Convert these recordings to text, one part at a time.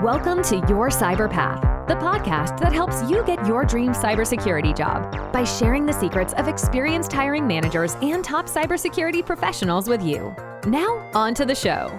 Welcome to Your Cyber Path, the podcast that helps you get your dream cybersecurity job by sharing the secrets of experienced hiring managers and top cybersecurity professionals with you. Now, on to the show.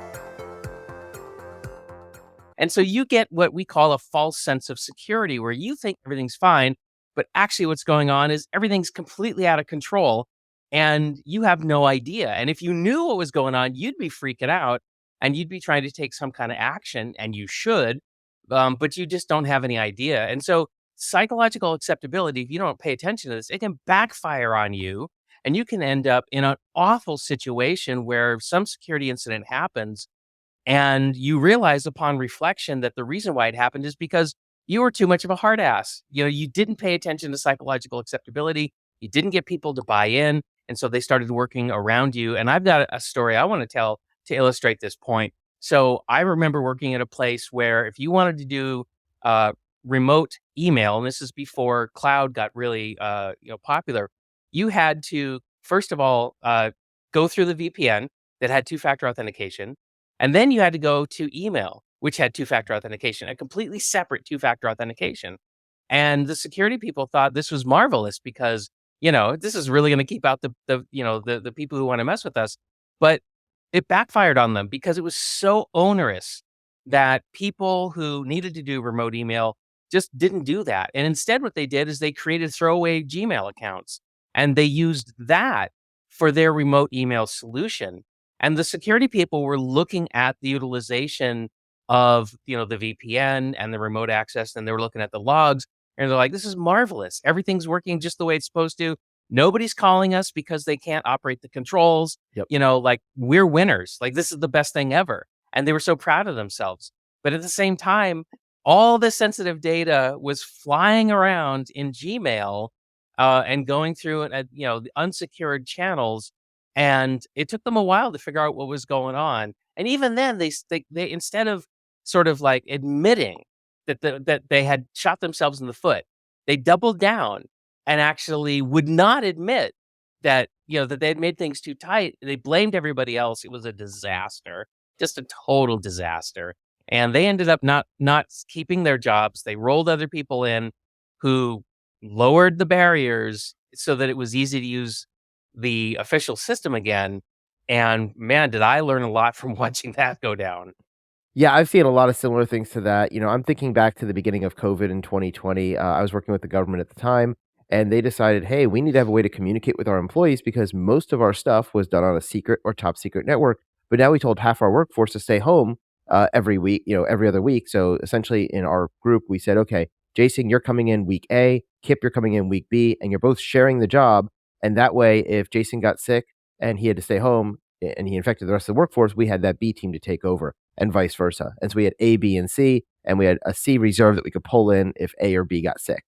And so you get what we call a false sense of security, where you think everything's fine, but actually what's going on is everything's completely out of control and you have no idea. And if you knew what was going on, you'd be freaking out and you'd be trying to take some kind of action, and you should, but you just don't have any idea. And so psychological acceptability, if you don't pay attention to this, it can backfire on you and you can end up in an awful situation where some security incident happens and you realize upon reflection that the reason why it happened is because you were too much of a hard ass. You didn't pay attention to psychological acceptability. You didn't get people to buy in. And so they started working around you. And I've got a story I want to tell to illustrate this point. So I remember working at a place where if you wanted to do remote email, and this is before cloud got really popular, you had to, first of all, go through the VPN that had two-factor authentication. And then you had to go to email, which had two-factor authentication, a completely separate two-factor authentication. And the security people thought this was marvelous because, this is really going to keep out the people who want to mess with us. But it backfired on them because it was so onerous that people who needed to do remote email just didn't do that. And instead, what they did is they created throwaway Gmail accounts and they used that for their remote email solution. And the security people were looking at the utilization of, the VPN and the remote access, and they were looking at the logs, and they're like, this is marvelous. Everything's working just the way it's supposed to. Nobody's calling us because they can't operate the controls. Yep. We're winners. Like, this is the best thing ever. And they were so proud of themselves. But at the same time, all this sensitive data was flying around in Gmail and going through the unsecured channels. And it took them a while to figure out what was going on. And even then, they instead of sort of like admitting that they had shot themselves in the foot, they doubled down and actually would not admit that that they had made things too tight. They blamed everybody else. It was a disaster, just a total disaster. And they ended up not keeping their jobs. They rolled other people in who lowered the barriers so that it was easy to use the official system again. And man, did I learn a lot from watching that go down. Yeah, I've seen a lot of similar things to that. I'm thinking back to the beginning of COVID in 2020. I was working with the government at the time, and they decided, hey, we need to have a way to communicate with our employees because most of our stuff was done on a secret or top secret network. But now we told half our workforce to stay home every week, every other week. So essentially in our group, we said, okay, Jason, you're coming in week A, Kip, you're coming in week B, and you're both sharing the job. And that way, if Jason got sick and he had to stay home and he infected the rest of the workforce, we had that B team to take over and vice versa. And so we had A, B, and C, and we had a C reserve that we could pull in if A or B got sick.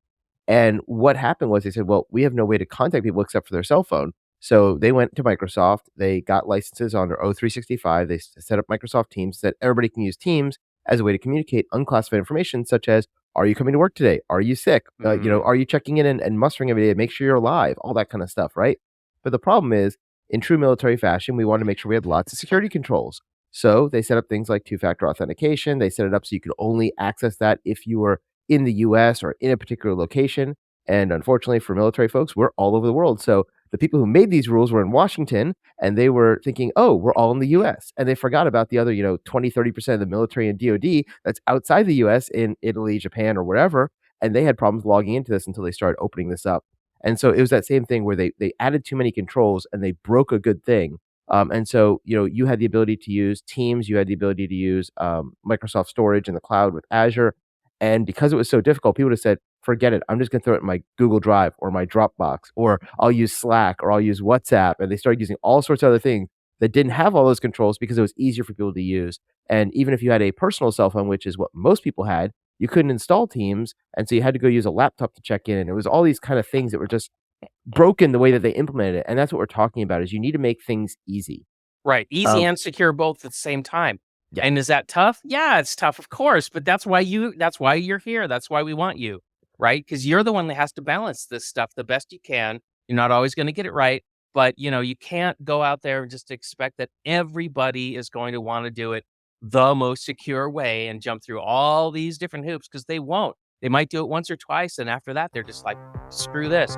And what happened was they said, well, we have no way to contact people except for their cell phone. So they went to Microsoft, they got licenses on their O365, they set up Microsoft Teams, said everybody can use Teams as a way to communicate unclassified information such as, are you coming to work today? Are you sick? Are you checking in and mustering every day to make sure you're alive? All that kind of stuff, right? But the problem is, in true military fashion, we wanted to make sure we had lots of security controls. So they set up things like two-factor authentication. They set it up so you could only access that if you were in the US or in a particular location. And unfortunately for military folks, we're all over the world. So the people who made these rules were in Washington and they were thinking, oh, we're all in the US. And they forgot about the other, 20, 30% of the military and DoD that's outside the US in Italy, Japan, or wherever. And they had problems logging into this until they started opening this up. And so it was that same thing where they added too many controls and they broke a good thing. And so, you had the ability to use Teams, you had the ability to use Microsoft Storage in the cloud with Azure. And because it was so difficult, people would have said, forget it. I'm just going to throw it in my Google Drive or my Dropbox, or I'll use Slack or I'll use WhatsApp. And they started using all sorts of other things that didn't have all those controls because it was easier for people to use. And even if you had a personal cell phone, which is what most people had, you couldn't install Teams. And so you had to go use a laptop to check in. And it was all these kind of things that were just broken the way that they implemented it. And that's what we're talking about is you need to make things easy. Right. Easy and secure both at the same time. Yeah. And is that tough? Yeah, it's tough, of course. But that's why you're here. That's why we want you. Right. Because you're the one that has to balance this stuff the best you can. You're not always going to get it right. But, you can't go out there and just expect that everybody is going to want to do it the most secure way and jump through all these different hoops because they won't. They might do it once or twice. And after that, they're just like, screw this.